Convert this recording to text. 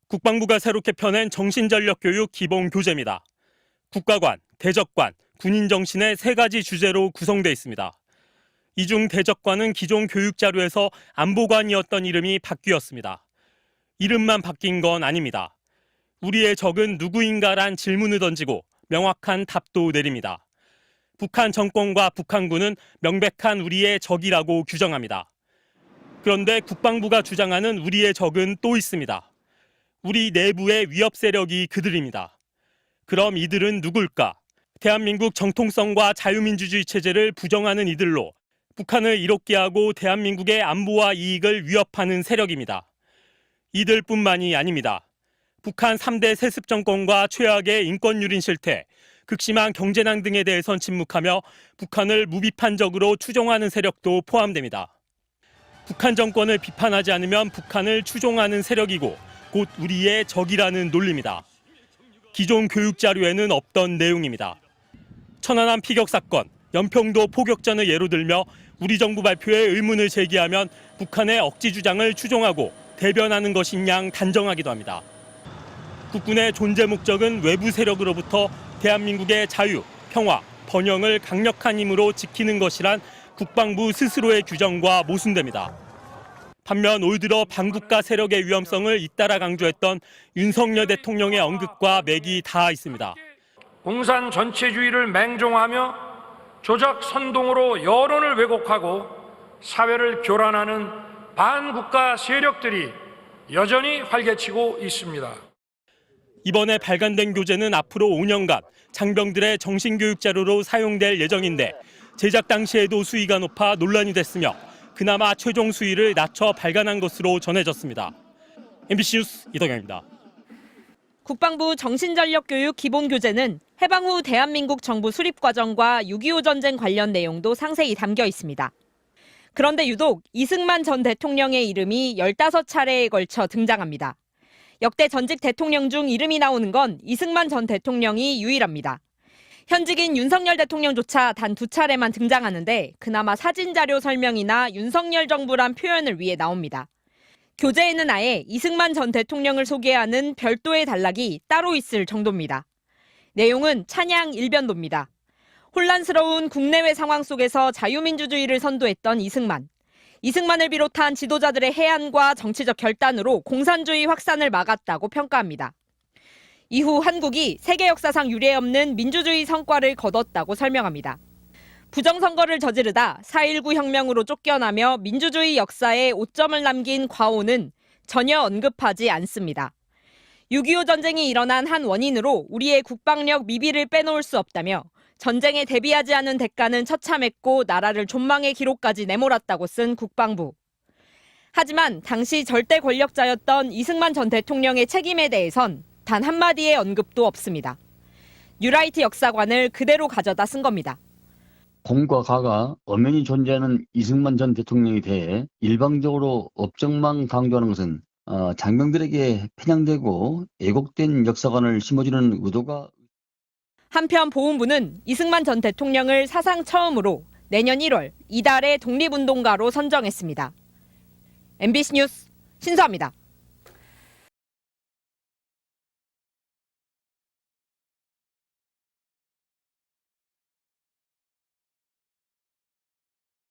국방부가 새롭게 펴낸 정신전력교육 기본교재입니다. 국가관, 대적관, 군인정신의 세 가지 주제로 구성되어 있습니다. 이 중 대적관은 기존 교육자료에서 안보관이었던 이름이 바뀌었습니다. 이름만 바뀐 건 아닙니다. 우리의 적은 누구인가란 질문을 던지고 명확한 답도 내립니다. 북한 정권과 북한군은 명백한 우리의 적이라고 규정합니다. 그런데 국방부가 주장하는 우리의 적은 또 있습니다. 우리 내부의 위협 세력이 그들입니다. 그럼 이들은 누굴까? 대한민국 정통성과 자유민주주의 체제를 부정하는 이들로 북한을 이롭게 하고 대한민국의 안보와 이익을 위협하는 세력입니다. 이들뿐만이 아닙니다. 북한 3대 세습 정권과 최악의 인권 유린 실태, 극심한 경제난 등에 대해선 침묵하며 북한을 무비판적으로 추종하는 세력도 포함됩니다. 북한 정권을 비판하지 않으면 북한을 추종하는 세력이고 곧 우리의 적이라는 논리입니다. 기존 교육 자료에는 없던 내용입니다. 천안함 피격 사건, 연평도 포격전을 예로 들며 우리 정부 발표에 의문을 제기하면 북한의 억지 주장을 추종하고 대변하는 것인 양 단정하기도 합니다. 국군의 존재 목적은 외부 세력으로부터 대한민국의 자유, 평화, 번영을 강력한 힘으로 지키는 것이란 국방부 스스로의 규정과 모순됩니다. 반면 올 들어 반국가 세력의 위험성을 잇따라 강조했던 윤석열 대통령의 언급과 맥이 닿아 있습니다. 공산 전체주의를 맹종하며 조작 선동으로 여론을 왜곡하고 사회를 교란하는 반국가 세력들이 여전히 활개치고 있습니다. 이번에 발간된 교재는 앞으로 5년간 장병들의 정신교육 자료로 사용될 예정인데 제작 당시에도 수위가 높아 논란이 됐으며 그나마 최종 수위를 낮춰 발간한 것으로 전해졌습니다. MBC 뉴스 이덕영입니다. 국방부 정신전력교육 기본교재는 해방 후 대한민국 정부 수립 과정과 6.25 전쟁 관련 내용도 상세히 담겨 있습니다. 그런데 유독 이승만 전 대통령의 이름이 15차례에 걸쳐 등장합니다. 역대 전직 대통령 중 이름이 나오는 건 이승만 전 대통령이 유일합니다. 현직인 윤석열 대통령조차 단 2차례만 등장하는데 그나마 사진자료 설명이나 윤석열 정부란 표현을 위해 나옵니다. 교재에는 아예 이승만 전 대통령을 소개하는 별도의 단락이 따로 있을 정도입니다. 내용은 찬양 일변도입니다. 혼란스러운 국내외 상황 속에서 자유민주주의를 선도했던 이승만을 비롯한 지도자들의 해안과 정치적 결단으로 공산주의 확산을 막았다고 평가합니다. 이후 한국이 세계 역사상 유례없는 민주주의 성과를 거뒀다고 설명합니다. 부정선거를 저지르다 4.19 혁명으로 쫓겨나며 민주주의 역사에 오점을 남긴 과오는 전혀 언급하지 않습니다. 6.25 전쟁이 일어난 한 원인으로 우리의 국방력 미비를 빼놓을 수 없다며 전쟁에 대비하지 않은 대가는 처참했고 나라를 존망의 기록까지 내몰았다고 쓴 국방부. 하지만 당시 절대 권력자였던 이승만 전 대통령의 책임에 대해선 단 한마디의 언급도 없습니다. 뉴라이트 역사관을 그대로 가져다 쓴 겁니다. 공과 가가 엄연히 존재하는 이승만 전 대통령에 대해 일방적으로 업적만 강조하는 것은 장병들에게 편향되고 왜곡된 역사관을 심어주는 의도가. 한편 보훈부는 이승만 전 대통령을 사상 처음으로 내년 1월 이달의 독립운동가로 선정했습니다. MBC 뉴스 신수아입니다.